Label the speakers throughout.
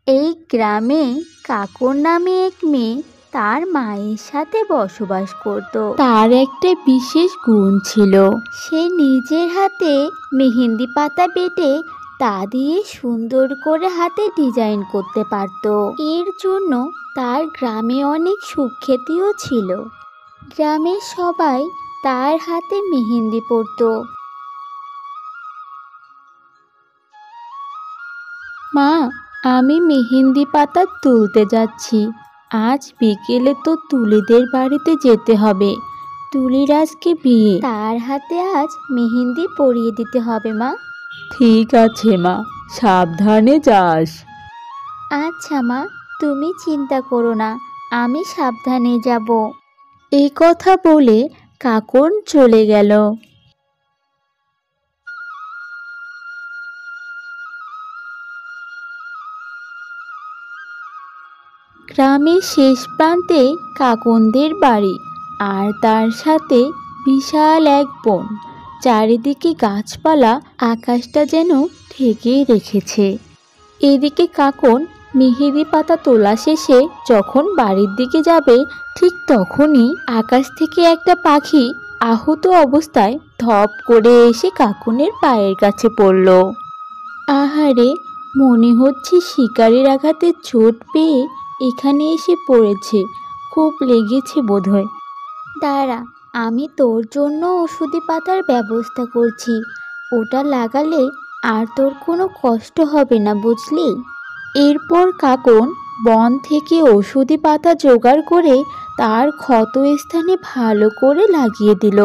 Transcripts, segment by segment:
Speaker 1: এই গ্রামে কাকর নামে এক মেয়ে তার মায়ের সাথে বসবাস করত। তার একটা বিশেষ গুণ ছিল, সে নিজের হাতে মেহেন্দি পাতা বেটে তা দিয়ে সুন্দর করে হাতে ডিজাইন করতে পারত। এর জন্য তার গ্রামে অনেক সুখ্যাতিও ছিল। গ্রামের সবাই তার হাতে মেহেন্দি পরত। মা, আমি মেহেন্দি পাতা তুলতে যাচ্ছি। আজ বিকেলে তো তুলিদের বাড়িতে যেতে হবে। তুলির আজকে বিয়ে, তার হাতে আজ মেহেন্দি পরিয়ে দিতে হবে মা।
Speaker 2: ঠিক আছে মা, সাবধানে যাস।
Speaker 1: আচ্ছা মা, তুমি চিন্তা করো না, আমি সাবধানে যাব। এই কথা বলে কাকন চলে গেল। গ্রামের শেষ প্রান্তে কাকনদের বাড়ি, আর তার সাথে বিশাল এক বন। চারিদিকে গাছপালা, আকাশটা যেন ঢেকেই রেখেছে। এদিকে কাকন মেহেদি পাতা তোলা শেষে যখন বাড়ির দিকে যাবে, ঠিক তখনই আকাশ থেকে একটা পাখি আহত অবস্থায় ধপ করে এসে কাকনের পায়ের কাছে পড়ল। আহারে, মনে হচ্ছে শিকারির আঘাতে চোট পেয়ে এখানে এসে পড়েছে, খুব লেগেছে বোধহয়। দাঁড়া, আমি তোর জন্য ওষুধি পাতার ব্যবস্থা করছি। ওটা লাগালে আর তোর কোনো কষ্ট হবে না, বুঝলি? এরপর কাকন বন থেকে ওষুধি পাতা জোগাড় করে তার ক্ষত স্থানে ভালো করে লাগিয়ে দিল।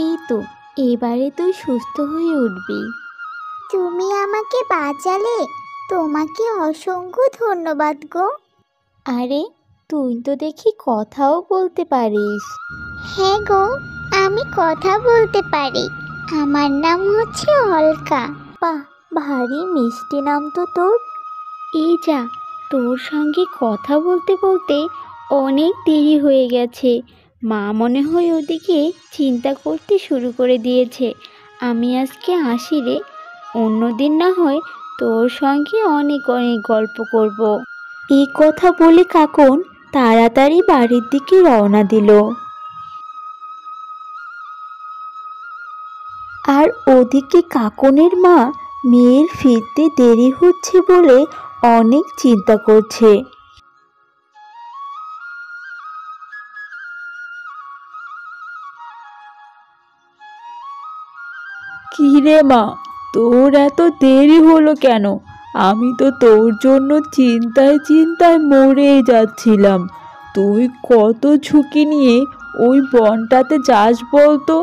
Speaker 1: এই তো, এবারে তুই সুস্থ হয়ে উঠবি।
Speaker 3: তুমি আমাকে বাঁচালে, তোমাকে অসংখ্য ধন্যবাদ গো।
Speaker 1: আরে, তুই তো দেখি কথাও বলতে পারিস।
Speaker 3: হ্যাঁ গো, আমি কথা বলতে পারি। আমার নাম হচ্ছে অলকা।
Speaker 1: বাহ, ভারী মিষ্টি নাম তো তোর। এই যা, তোর সঙ্গে কথা বলতে বলতে অনেক দেরি হয়ে গেছে। মা মনে হয় ওদিকে চিন্তা করতে শুরু করে দিয়েছে। আমি আজকে আসি রে, অন্যদিন না হয় তোর সঙ্গে অনেক অনেক গল্প করব। এই কথা বলে কাকন তাড়াতাড়ি বাড়ির দিকে রওনা দিল। আর ওদিকে কাকনের মা মেয়ের ফিরতে দেরি হচ্ছে বলে অনেক চিন্তা করছে।
Speaker 2: কি রে মা, তোর এত দেরি হলো কেন? আমি তো তোর জন্য চিন্তায় চিন্তায় মরেই যাচ্ছিলাম। তুই কত ঝুঁকি নিয়ে ওই বনটাতে যাস বলতো?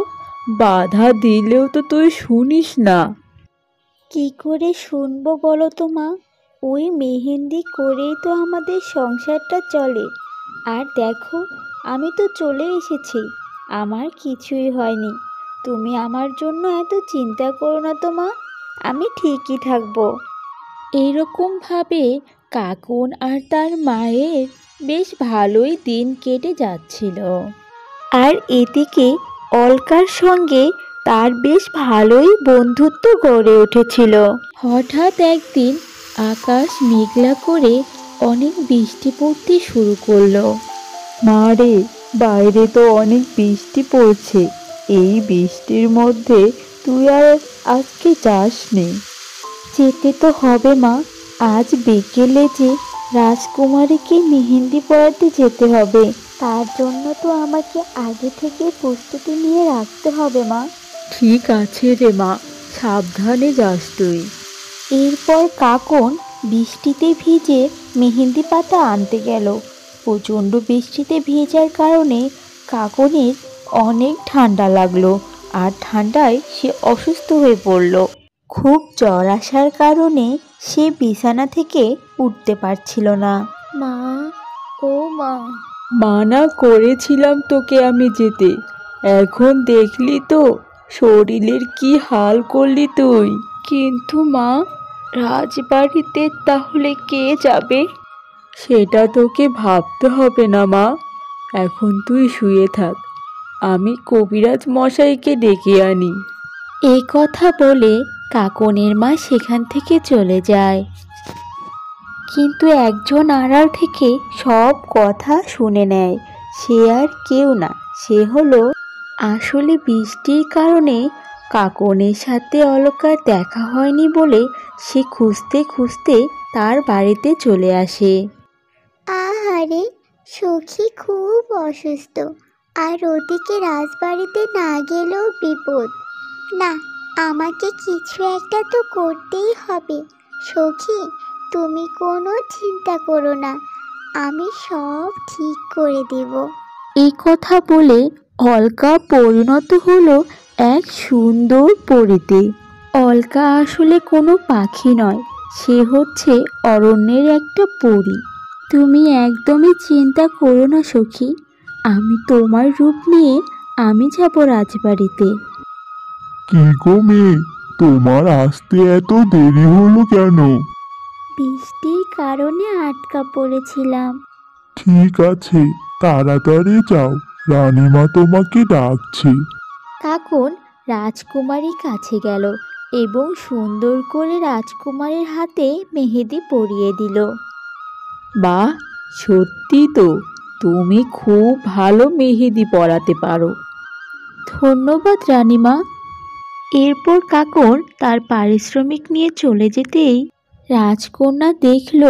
Speaker 2: বাধা দিলেও তো তুই শুনিস না।
Speaker 1: কি করে শুনবো বলো তো মা? ওই মেহেন্দি করেই তো আমাদের সংসারটা চলে। আর দেখো, আমি তো চলে এসেছি, আমার কিছুই হয়নি। তুমি আমার জন্য এত চিন্তা করো না তো মা, আমি ঠিকই থাকবো। এইরকমভাবে কাকন আর তার মায়ের বেশ ভালোই দিন কেটে যাচ্ছিল। আর এদিকে অলকার সঙ্গে তার বেশ ভালোই বন্ধুত্ব গড়ে উঠেছিল। হঠাৎ একদিন আকাশ মেঘলা করে অনেক বৃষ্টি পড়তে শুরু করলো।
Speaker 2: মা রে, বাইরে তো অনেক বৃষ্টি পড়ছে। এই বৃষ্টির মধ্যে তুই আর আজকে যাসনি।
Speaker 1: যেতে তো হবে মা, আজ বিকেলে যে রাজকুমারীকে মেহেন্দি পরাতে যেতে হবে, তার জন্য তো আমাকে আগে থেকে প্রস্তুতি নিয়ে রাখতে হবে মা।
Speaker 2: ঠিক আছে রে মা, সাবধানে যাস তুই।
Speaker 1: এরপর কাকন বৃষ্টিতে ভিজে মেহেন্দি পাতা আনতে গেল। প্রচণ্ড বৃষ্টিতে ভেজার কারণে কাকনের অনেক ঠান্ডা লাগলো, আর ঠান্ডায় সে অসুস্থ হয়ে পড়ল। খুব জ্বর আসার কারণে সে বিছানা থেকে উঠতে পারছিল না। মা, ও মা।
Speaker 2: মানা করেছিলাম তোকে আমি যেতে, এখন দেখলি তো শরীরের কি হাল করলি তুই।
Speaker 1: কিন্তু মা, রাজবাড়িতে তাহলে কে যাবে?
Speaker 2: সেটা তোকে ভাবতে হবে না মা, এখন তুই শুয়ে থাক, আমি কবিরাজ মশাইকে ডেকে আনি।
Speaker 1: এই কথা বলে কাকনের মা সেখান থেকে চলে যায়। কিন্তু একজন আড়াল থেকে সব কথা শুনে নেয়। সে আর কেউ না, সে হলো আসলে বৃষ্টির কারণে কাকনের সাথে অলকার দেখা হয়নি বলে সে খুঁজতে খুঁজতে তার বাড়িতে চলে আসে।
Speaker 3: আহারে, সখী খুব অসুস্থ, আর ওদিকে রাজবাড়িতে না গেলেও বিপদ। না, আমাকে কিছু একটা তো করতেই হবে। সখী, তুমি কোনো চিন্তা করো না, আমি সব ঠিক করে দেব।
Speaker 1: এই কথা বলে অলকা পরিণত হলো এক সুন্দর পরীতে। অলকা আসলে কোনো পাখি নয়, সে হচ্ছে অরণ্যের একটা পরী। তুমি একদমই চিন্তা করো না সখী, আমি তোমার রূপ নিয়ে আমি যাব রাজবাড়িতে।
Speaker 4: কি গো মেয়ে, তোমার আসতে এত দেরি হলো কেন?
Speaker 3: বৃষ্টির কারণে আটকা পড়েছিলাম।
Speaker 4: ঠিক আছে, তাড়াতাড়ি যাও, রানীমা তোমাকে ডাকছে।
Speaker 1: কাকন রাজকুমারীর কাছে গেল এবং সুন্দর করে রাজকুমারের হাতে মেহেদি পরিয়ে দিল।
Speaker 2: বাহ, সত্যি তো, তুমি খুব ভালো মেহেদি পরাতে পারো।
Speaker 1: ধন্যবাদ রানীমা। এরপর কাকন তার পারিশ্রমিক নিয়ে চলে যেতেই রাজকন্যা দেখল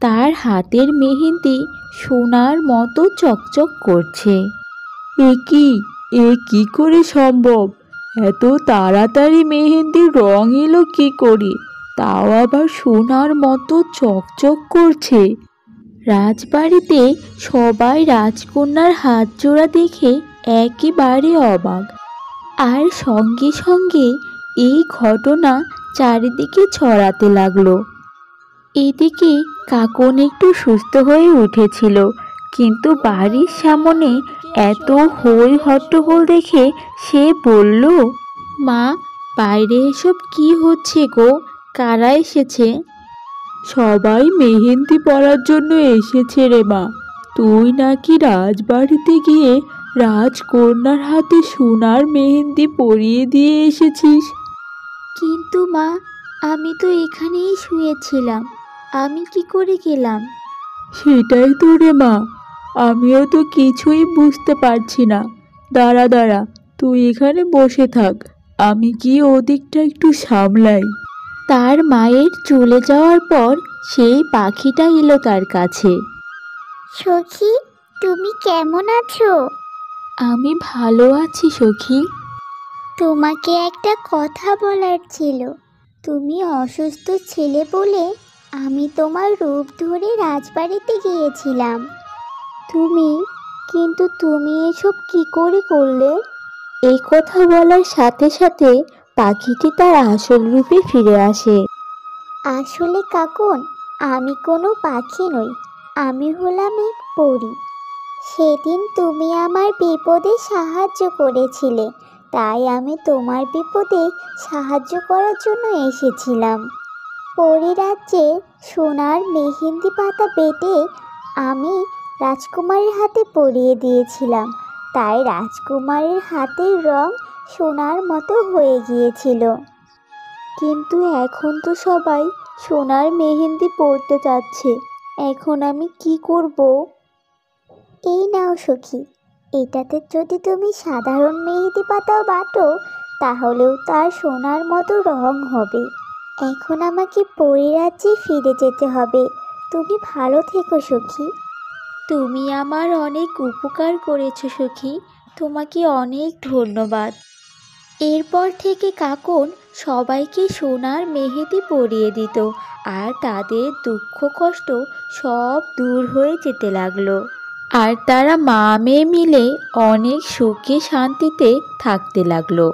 Speaker 1: তার হাতের মেহেদি সোনার মতো চকচক করছে।
Speaker 2: এ কি করে সম্ভব? এত তাড়াতাড়ি মেহেন্দির রং এলো কি করে, তাও আবার সোনার মতো চকচক করছে?
Speaker 1: রাজবাড়িতে সবাই রাজকন্যার হাত জোড়া দেখে একেবারে অবাক। আর সঙ্গে সঙ্গে এই ঘটনা চারিদিকে ছড়াতে লাগলো। এদিকে কাকন একটু সুস্থ হয়ে উঠেছিল, কিন্তু বাড়ির সামনে এত হই হট্টগোল দেখে সে বলল, মা, বাইরে এসব কি হচ্ছে গো? কারা এসেছে?
Speaker 2: সবাই মেহেন্দি পরার জন্য এসেছে রে মা। তুই নাকি রাজবাড়িতে গিয়ে রাজকন্যার হাতে সোনার মেহেন্দি পরিয়ে দিয়ে এসেছিস।
Speaker 1: কিন্তু মা, আমি তো এখানেই শুয়েছিলাম, আমি কি করে গেলাম?
Speaker 2: সেটাই তো রে মা, আমিও তো কিছুই বুঝতে পারছি না। দাঁড়া, তুই এখানে বসে থাক, আমি কি ওদিকটা একটু সামলাই।
Speaker 1: তার মায়ের চলে যাওয়ার পর সেই পাখিটা এলো তার কাছে।
Speaker 3: সখী, তুমি কেমন আছো?
Speaker 1: আমি ভালো আছি সখী।
Speaker 3: তোমাকে একটা কথা বলার ছিল। তুমি অসুস্থ ছিলে বলে আমি তোমার রূপ ধরে রাজবাড়িতে গিয়েছিলাম।
Speaker 1: কিন্তু তুমি এসব কি করে করলে? এই কথা বলার সাথে সাথে পাখিটি তার আসল রূপে ফিরে আসে।
Speaker 3: আসলে কাকন, আমি কোনো পাখি নই, আমি হলাম এক পরী। সেদিন তুমি আমার বিপদে সাহায্য করেছিলে, তাই আমি তোমার বিপদে সাহায্য করার জন্য এসেছিলাম। পরীরাজ্যে সোনার মেহেন্দি পাতা বেটে আমি রাজকুমারের হাতে পরিয়ে দিয়েছিলাম, তাই রাজকুমারের হাতের রং সোনার মতো হয়ে গিয়েছিল।
Speaker 1: কিন্তু এখন তো সবাই সোনার মেহেন্দি পরতে যাচ্ছে, এখন আমি কি করব?
Speaker 3: এই নাও সখী, এটাতে যদি তুমি সাধারণ মেহেদি পাতাও বাটো তাহলেও তার সোনার মতো রং হবে। এখন আমাকে পরীরাজ্যে ফিরে যেতে হবে। তুমি ভালো থেকো সখী।
Speaker 1: তুমি আমার অনেক উপকার করেছো সখী, তোমাকে অনেক ধন্যবাদ। এরপর থেকে কাকন সবাইকে সোনার মেহেদি পরিয়ে দিত, আর তাদের দুঃখ কষ্ট সব দূর হয়ে যেতে লাগলো। আর তারা মা মেয়ে মিলে অনেক সুখে শান্তিতে থাকতে লাগলো।